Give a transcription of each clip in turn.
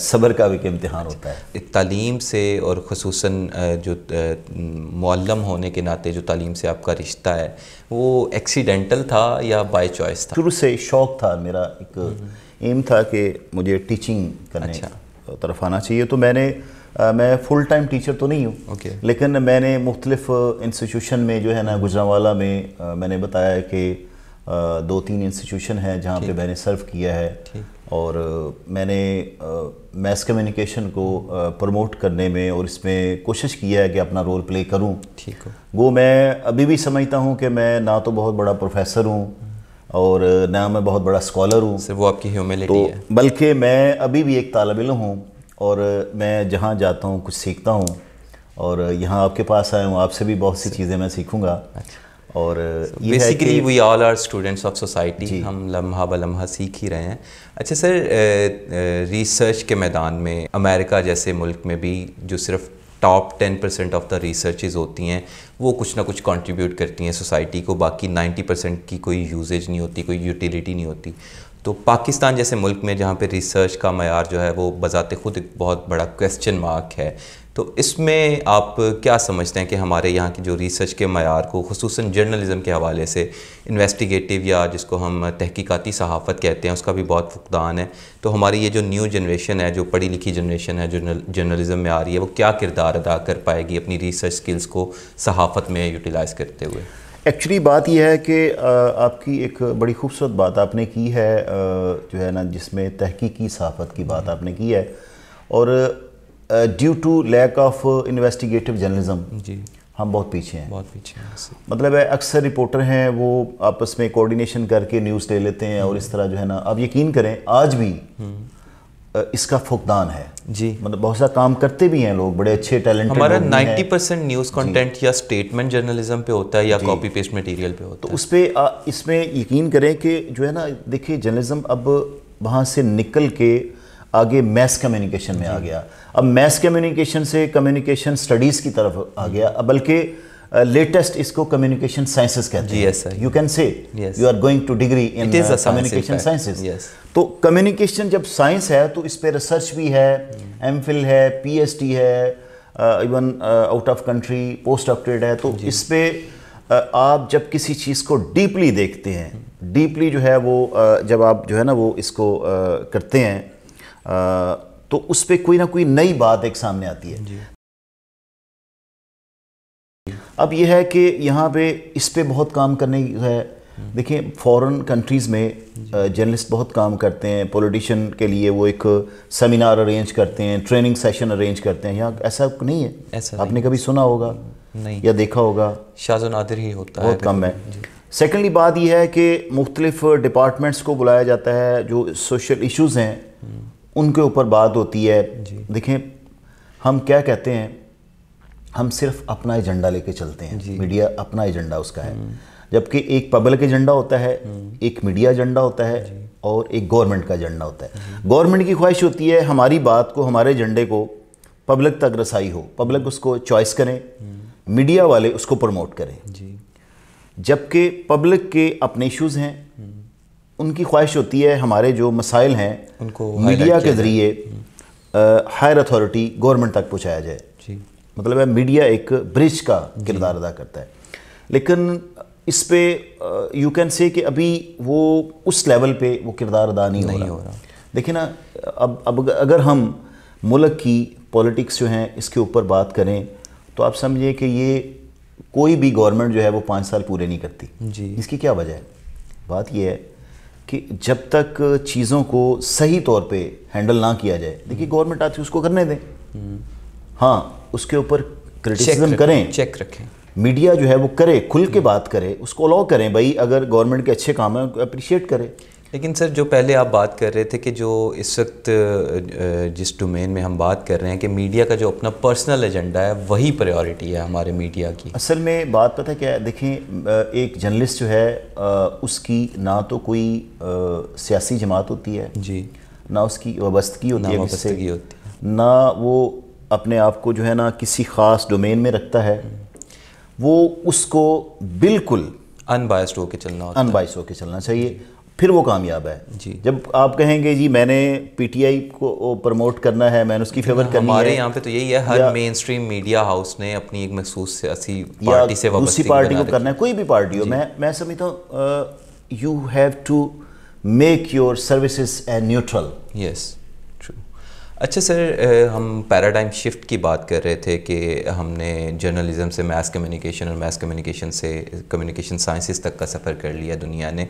صبر کا بھی ایک امتحان ہوتا ہے. تعلیم سے اور خصوصاً جو معلم ہونے کے ناطے جو تعلیم سے آپ کا رشتہ ہے وہ ایکسیڈنٹل تھا یا بائی چوائس تھا؟ شروع سے شوق تھا میرا, ایک ایم تھا کہ مجھے ٹیچنگ کرنے طرف آنا چاہیے. تو میں فل ٹائم ٹیچر تو نہیں ہوں, لیکن میں نے مختلف انسٹیٹیوشن میں جو ہے نا گوجرانوالہ میں نے بتایا کہ 2-3 انسٹیٹیوشن ہیں جہاں پہ میں نے سرو کیا ہے, اور میں نے میس کمیونیکیشن کو پروموٹ کرنے میں اور اس میں کوشش کیا ہے کہ اپنا رول پلے کروں. وہ میں ابھی بھی سمجھتا ہوں کہ میں نہ تو بہت بڑا پروفیسر ہوں اور نہ میں بہت بڑا اسکالر ہوں, وہ آپ کی ہیوملٹی ہے, بلکہ میں ابھی بھی ایک طالب علم ہوں, اور میں جہاں جاتا ہوں کچھ سیکھتا ہوں, اور یہاں آپ کے پاس آیا ہوں, آپ سے بھی بہت سی چیزیں میں سیکھوں گا. اور basically we all are students of society, ہم لمحہ بلمحہ سیکھ ہی رہے ہیں. اچھا سر, ریسرچ کے میدان میں امریکہ جیسے ملک میں بھی جو صرف ٹاپ 10% آف دا ریسرچز ہوتی ہیں وہ کچھ نہ کچھ کنٹریبیوٹ کرتی ہیں سوسائٹی کو, باقی 90% کی کوئی یوزیج نہیں ہوتی, کوئی یوٹیلیٹی نہیں ہوتی. تو پاکستان جیسے ملک میں جہاں پہ ریسرچ کا معیار جو ہے وہ بذات خود ایک بہت بڑا کویسچن مارک ہے, تو اس میں آپ کیا سمجھتے ہیں کہ ہمارے یہاں کی جو ریسرچ کے معیار کو خصوصاً جرنلزم کے حوالے سے, انویسٹیگیٹو یا جس کو ہم تحقیقاتی صحافت کہتے ہیں, اس کا بھی بہت فقدان ہے. تو ہماری یہ جو نیو جنریشن ہے, جو پڑھی لکھی جنریشن ہے, جرنلزم میں آ رہی ہے, وہ کیا کردار ادا کر پائے گی اپنی ریسرچ سکلز کو صحافت میں یوٹیلائز کرتے ہوئے؟ ایکچولی بات یہ ہے کہ آپ کی ایک بڑی خوبصورت بات آپ نے کی ہے جو ہے نا, جس میں تحقیقی صحافت کی بات آپ نے کی ہے, اور due to lack of investigative journalism ہم بہت پیچھے ہیں. مطلب ہے اکثر رپورٹر ہیں وہ آپس میں کوارڈینیشن کر کے نیوز لے لیتے ہیں, اور اس طرح جو ہے نا, آپ یقین کریں آج بھی اس کا فقدان ہے. مطلب بہت سا کام کرتے بھی ہیں لوگ, بڑے اچھے ٹیلنٹڈ ہمارا 90% نیوز کنٹینٹ یا اسٹیٹمنٹ جرنلزم پہ ہوتا ہے یا کاپی پیسٹ مٹیریل پہ ہوتا ہے. تو اس میں یقین کریں کہ جو ہے نا, دیکھیے جرنلزم اب وہاں سے نکل کے آگے میس کمیونیکیشن میں آ گیا. اب میس کمیونیکیشن سے کمیونیکیشن سٹڈیز کی طرف آ گیا, بلکہ لیٹسٹ اس کو کمیونیکیشن سائنسز کہتے ہیں. You can say you are going to degree in communication sciences. تو کمیونیکیشن جب سائنس ہے تو اس پہ ریسرچ بھی ہے, ایم فل ہے, پی ایچ ڈی ہے, even out of country post doctorate ہے. تو اس پہ آپ جب کسی چیز کو ڈیپلی دیکھتے ہیں, ڈیپلی جو ہے وہ جب آپ جو ہے نا وہ اس کو کرتے ہیں, تو اس پہ کوئی نہ کوئی نئی بات ایک سامنے آتی ہے. اب یہ ہے کہ یہاں پہ اس پہ بہت کام کرنے ہے. دیکھیں فورن کنٹریز میں جرنلسٹ بہت کام کرتے ہیں, پولیٹیشین کے لیے وہ ایک سیمینار ارینج کرتے ہیں, ٹریننگ سیشن ارینج کرتے ہیں. یہاں ایسا نہیں ہے, آپ نے کبھی سنا ہوگا یا دیکھا ہوگا, شاذ و نادر ہی ہوتا ہے, بہت کم ہے. سیکنڈلی بات یہ ہے کہ مختلف ڈپارٹمنٹس کو بلایا جاتا ہے, جو سوشل ایشوز ہیں ان کے اوپر بات ہوتی ہے. دیکھیں ہم کیا کہتے ہیں, ہم صرف اپنا ایجنڈا لے کے چلتے ہیں. میڈیا اپنا ایجنڈا اس کا ہے, جبکہ ایک پبلک ایجنڈا ہوتا ہے, ایک میڈیا ایجنڈا ہوتا ہے, اور ایک گورنمنٹ کا ایجنڈا ہوتا ہے. گورنمنٹ کی خواہش ہوتی ہے ہماری بات کو, ہمارے ایجنڈے کو پبلک تک رسائی ہو, پبلک اس کو چوائس کریں, میڈیا والے اس کو پروموٹ کریں. جبکہ پبلک کے اپنے ایشوز ہیں, ان کی خواہش ہوتی ہے ہمارے جو مسائل ہیں ان کو میڈیا کے ذریعے ہائر اتھارٹی گورنمنٹ تک پہنچایا جائے. مطلب ہے میڈیا ایک برج کا کردار ادا کرتا ہے. لیکن اس پہ یو کین سے کہ ابھی وہ اس لیول پہ وہ کردار ادا نہیں ہو رہا. دیکھیں نا, اب اگر ہم ملک کی پولیٹکس جو ہیں اس کے اوپر بات کریں تو آپ سمجھیں کہ یہ کوئی بھی گورنمنٹ جو ہے وہ 5 سال پورے نہیں کرتی. اس کی کیا وجہ ہے؟ بات یہ ہے کہ جب تک چیزوں کو صحیح طور پہ ہینڈل نہ کیا جائے, دیکھیے گورنمنٹ آتی اس کو کرنے دیں, ہاں اس کے اوپر کرٹیسزم کریں, چیک رکھیں, میڈیا جو ہے وہ کرے, کھل کے بات کرے, اس کو الاؤ کریں, بھائی اگر گورنمنٹ کے اچھے کام ہیں اپریشیٹ کرے. لیکن سر جو پہلے آپ بات کر رہے تھے کہ جو اس وقت جس ڈومین میں ہم بات کر رہے ہیں کہ میڈیا کا جو اپنا پرسنل ایجنڈا ہے وہی پریورٹی ہے ہمارے میڈیا کی. اصل میں بات پتہ کیا ہے, دیکھیں ایک جرنلسٹ جو ہے اس کی نہ تو کوئی سیاسی جماعت ہوتی ہے, نہ اس کی وابستگی ہوتی ہے کس سے, نہ وہ اپنے آپ کو جو ہے نا کسی خاص ڈومین میں رکھتا ہے. وہ اس کو بالکل ان بائسڈ ہو کے چلنا چاہیے. پھر وہ کامیاب ہے. جب آپ کہیں گے جی میں نے پی ٹی آئی کو پروموٹ کرنا ہے, میں نے اس کی فیور کرنی ہے, ہمارے یہاں پہ تو یہی ہے, ہر مین اسٹریم میڈیا ہاؤس نے اپنی ایک مخصوص سیاسی پارٹی سے دوسری پارٹی کو کرنا ہے, کوئی بھی پارٹی ہو, میں سمجھتا ہوں you have to make your services neutral. Yes true. اچھا سر, ہم پیراڈائم شفٹ کی بات کر رہے تھے کہ ہم نے جرنلزم سے میس کمیونیکیشن اور میس کمیونیکیشن سے کمیونیکیشن سائنسز تک کا سفر کر لیا دنیا نے.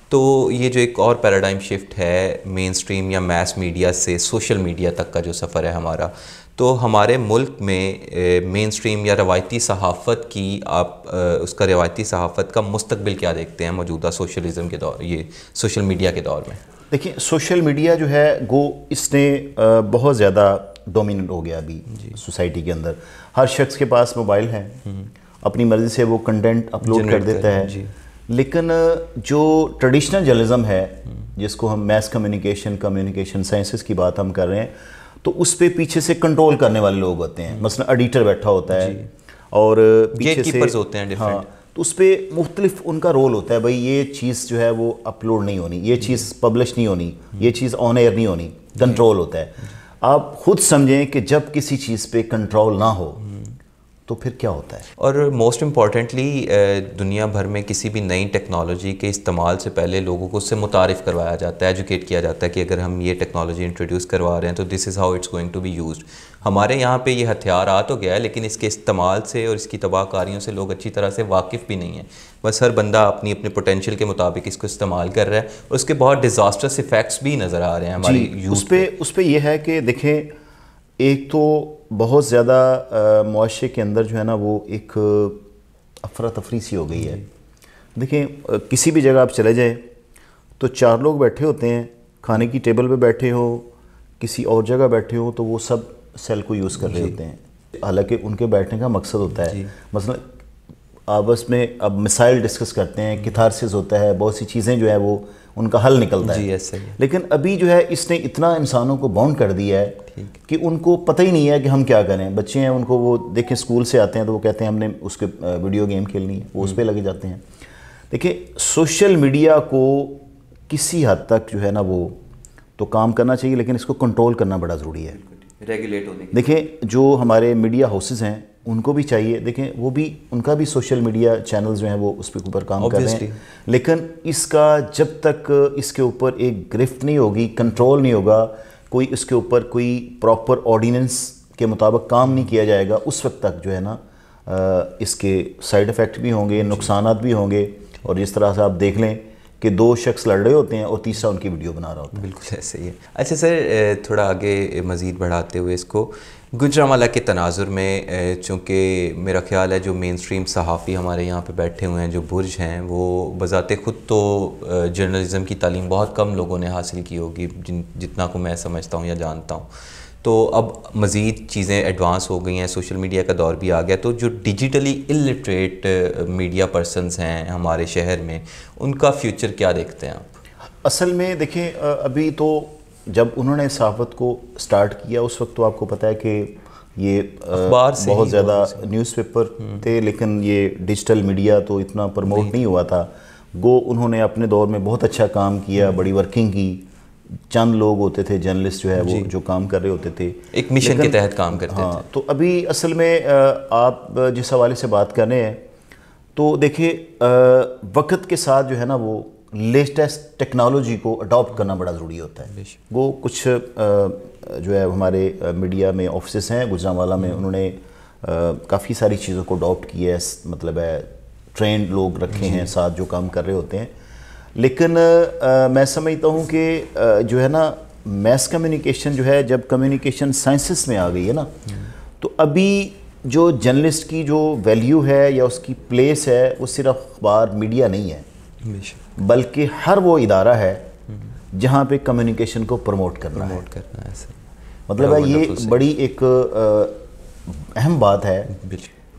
تو یہ جو ایک اور پیراڈائم شفٹ ہے مین اسٹریم یا میس میڈیا سے سوشل میڈیا تک کا جو سفر ہے ہمارا, تو ہمارے ملک میں مین اسٹریم یا روایتی صحافت کی آپ اس کا روایتی صحافت کا مستقبل کیا دیکھتے ہیں موجودہ سوشلزم کے دور, یہ سوشل میڈیا کے دور میں؟ دیکھیں سوشل میڈیا جو ہے گو اس نے بہت زیادہ ڈومیننٹ ہو گیا ابھی سوسائٹی کے اندر. ہر شخص کے پاس موبائل ہے, اپنی مرضی سے وہ کنٹینٹ اپلوڈ کر دیتا ہے. لیکن جو ٹریڈیشنل جرنلزم ہے جس کو ہم میس کمیونیکیشن سائنسز کی بات ہم کر رہے ہیں, تو اس پہ پیچھے سے کنٹرول کرنے والے لوگ ہوتے ہیں. مثلا ایڈیٹر بیٹھا ہوتا ہے اور پیچھے سے ہوتے ہیں, ہاں, تو اس پہ مختلف ان کا رول ہوتا ہے. بھائی یہ چیز جو ہے وہ اپلوڈ نہیں ہونی, یہ چیز پبلش نہیں ہونی, یہ چیز آن ایئر نہیں ہونی, کنٹرول ہوتا ہے. آپ خود سمجھیں کہ جب کسی چیز پہ کنٹرول نہ ہو تو پھر کیا ہوتا ہے. اور موسٹ امپورٹنٹلی دنیا بھر میں کسی بھی نئی ٹیکنالوجی کے استعمال سے پہلے لوگوں کو اس سے متعارف کروایا جاتا ہے, ایجوکیٹ کیا جاتا ہے کہ اگر ہم یہ ٹیکنالوجی انٹروڈیوس کروا رہے ہیں تو this is how it's going to be used. ہمارے یہاں پہ یہ ہتھیار آ تو گیا ہے, لیکن اس کے استعمال سے اور اس کی تباہ کاریوں سے لوگ اچھی طرح سے واقف بھی نہیں ہیں. بس ہر بندہ اپنی اپنے پوٹینشیل کے مطابق اس کو استعمال کر رہا ہے, اور اس کے بہت ڈیزاسٹرس ایفیکٹس بھی نظر آ رہے ہیں ہماری یوز پہ. اس پہ یہ ہے کہ دیکھیں ایک تو بہت زیادہ معاشرے کے اندر جو ہے نا وہ ایک افراتفری سی ہو گئی ہے. دیکھیں کسی بھی جگہ آپ چلے جائیں تو 4 لوگ بیٹھے ہوتے ہیں, کھانے کی ٹیبل پہ بیٹھے ہو, کسی اور جگہ بیٹھے ہو, تو وہ سب سیل کو یوز کر رہے ہوتے ہیں. حالانکہ ان کے بیٹھنے کا مقصد ہوتا ہے مثلا آپس میں اب مسائل ڈسکس کرتے ہیں, کتھارسس ہوتا ہے, بہت سی چیزیں جو ہے وہ ان کا حل نکلتا ہے. لیکن ابھی جو ہے اس نے اتنا انسانوں کو باؤنڈ کر دیا ہے کہ ان کو پتہ ہی نہیں ہے کہ ہم کیا کریں. بچے ہیں, ان کو وہ دیکھیں اسکول سے آتے ہیں تو وہ کہتے ہیں ہم نے اس کے ویڈیو گیم کھیلنی ہے, وہ اس پہ لگے جاتے ہیں. دیکھیں سوشل میڈیا کو کسی حد تک جو ہے نا وہ تو کام کرنا چاہیے, لیکن اس کو کنٹرول کرنا بڑا ضروری ہے, ریگولیٹ ہونے. دیکھیں جو ہمارے میڈیا ہاؤسز ہیں ان کو بھی چاہیے, دیکھیں وہ بھی ان کا بھی سوشل میڈیا چینلز جو ہیں وہ اس پہ اوپر کام کر رہے ہیں, لیکن اس کا جب تک اس کے اوپر ایک گرفت نہیں ہوگی, کنٹرول نہیں ہوگا, کوئی اس کے اوپر کوئی پراپر آرڈیننس کے مطابق کام نہیں کیا جائے گا, اس وقت تک جو ہے نا اس کے سائیڈ ایفیکٹ بھی ہوں گے, نقصانات بھی ہوں گے. اور جس طرح سے آپ دیکھ لیں کہ 2 شخص لڑ رہے ہوتے ہیں اور تیسرا ان کی ویڈیو بنا رہا ہوتا ہے. بالکل ایسے ہی ہے. اچھا سر, تھوڑا آگے مزید بڑھاتے ہوئے اس کو, گوجرانوالہ کے تناظر میں چونکہ میرا خیال ہے جو مین اسٹریم صحافی ہمارے یہاں پہ بیٹھے ہوئے ہیں, جو برج ہیں, وہ بذات خود تو جرنلزم کی تعلیم بہت کم لوگوں نے حاصل کی ہوگی جتنا کو میں سمجھتا ہوں یا جانتا ہوں. تو اب مزید چیزیں ایڈوانس ہو گئی ہیں, سوشل میڈیا کا دور بھی آ گیا, تو جو ڈیجیٹلی الٹریٹ میڈیا پرسنز ہیں ہمارے شہر میں, ان کا فیوچر کیا دیکھتے ہیں آپ؟ اصل میں دیکھیں ابھی تو جب انہوں نے صحافت کو سٹارٹ کیا اس وقت تو آپ کو پتہ ہے کہ یہ بہت زیادہ نیوز پیپر تھے, لیکن یہ ڈیجیٹل میڈیا تو اتنا پروموٹ نہیں ہوا تھا. گو انہوں نے اپنے دور میں بہت اچھا کام کیا, بڑی ورکنگ کی, چند لوگ ہوتے تھے جرنلسٹ جو ہے وہ جو کام کر رہے ہوتے تھے, ایک مشن کے تحت کام کرتے تھے. تو ابھی اصل میں آپ جس حوالے سے بات کر رہے ہیں تو دیکھیں وقت کے ساتھ جو ہے نا وہ لیٹسٹ ٹیکنالوجی کو اڈاپٹ کرنا بڑا ضروری ہوتا ہے. وہ کچھ جو ہے ہمارے میڈیا میں آفسز ہیں گوجرانوالہ میں, انہوں نے کافی ساری چیزوں کو اڈاپٹ کیا ہے, مطلب ہے ٹرینڈ لوگ رکھے ہیں ساتھ جو کام کر رہے ہوتے ہیں. لیکن میں سمجھتا ہوں کہ جو ہے نا میس کمیونیکیشن جو ہے جب کمیونیکیشن سائنسز میں آ گئی ہے نا, تو ابھی جو جرنلسٹ کی جو ویلیو ہے یا اس کی پلیس ہے وہ صرف اخبار میڈیا نہیں ہے, بلکہ ہر وہ ادارہ ہے جہاں پہ کمیونیکیشن کو پروموٹ کرنا ہے. مطلب ہے یہ بڑی ایک اہم بات ہے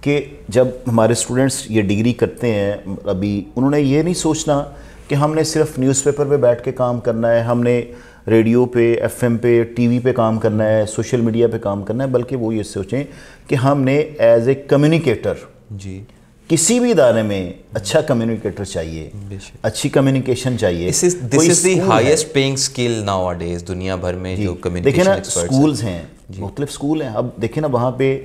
کہ جب ہمارے اسٹوڈنٹس یہ ڈگری کرتے ہیں ابھی, انہوں نے یہ نہیں سوچنا کہ ہم نے صرف نیوز پیپر پہ بیٹھ کے کام کرنا ہے, ہم نے ریڈیو پہ, ایف ایم پہ, ٹی وی پہ کام کرنا ہے, سوشل میڈیا پہ کام کرنا ہے, بلکہ وہ یہ سوچیں کہ ہم نے ایز اے کمیونیکیٹر کسی بھی ادارے میں اچھا کمیونیکیٹر چاہیے, اچھی کمیونیکیشن چاہیے. This is the highest paying skill nowadays دنیا بھر میں جو کمیونیکیشن ایکسپرٹس ہیں. سکولز ہیں, مختلف سکول ہیں. اب دیکھیں نا وہاں پہ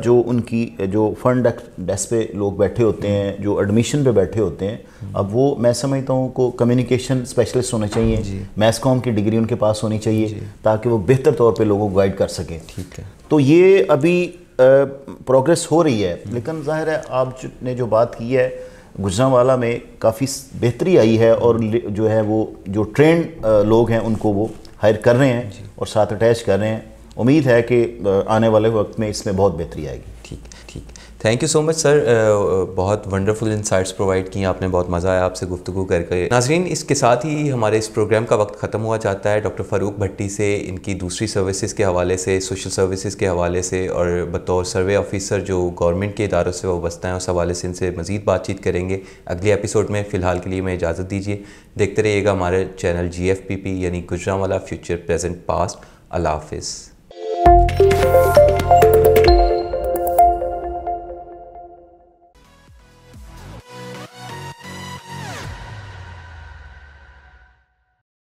جو ان کی جو فرنٹ ڈیسک پہ لوگ بیٹھے ہوتے ہیں, جو ایڈمیشن پہ بیٹھے ہوتے ہیں, اب وہ میں سمجھتا ہوں کو کمیونیکیشن اسپیشلسٹ ہونے چاہیے, میس کام کی ڈگری ان کے پاس ہونی چاہیے تاکہ وہ بہتر طور پہ لوگوں کو گائیڈ کر سکیں. ٹھیک ہے, تو یہ ابھی پروگریس ہو رہی ہے, لیکن ظاہر ہے آپ نے جو بات کی ہے گجرانوالہ میں کافی بہتری آئی ہے, اور جو ہے وہ جو ٹرینڈ لوگ ہیں ان کو وہ ہائر کر رہے ہیں اور ساتھ اٹیچ کر رہے ہیں. امید ہے کہ آنے والے وقت میں اس میں بہت بہتری آئے گی. ٹھیک ٹھیک, تھینک یو سو مچ سر, بہت ونڈرفل انسائٹس پرووائڈ کی آپ نے, بہت مزہ آیا آپ سے گفتگو کر کے. ناظرین, اس کے ساتھ ہی ہمارے اس پروگرام کا وقت ختم ہوا جاتا ہے. ڈاکٹر فاروق بھٹی سے ان کی دوسری سروسز کے حوالے سے, سوشل سروسز کے حوالے سے, اور بطور سروے آفیسر جو گورنمنٹ کے اداروں سے وابستہ ہیں اس حوالے سے ان سے مزید بات چیت کریں گے اگلے ایپیسوڈ میں. فی الحال کے لیے میں اجازت دیجیے, دیکھتے رہیے گا ہمارے چینل GFPP یعنی گجرانوالہ فیوچر پریزنٹ پاسٹ. اللہ حافظ.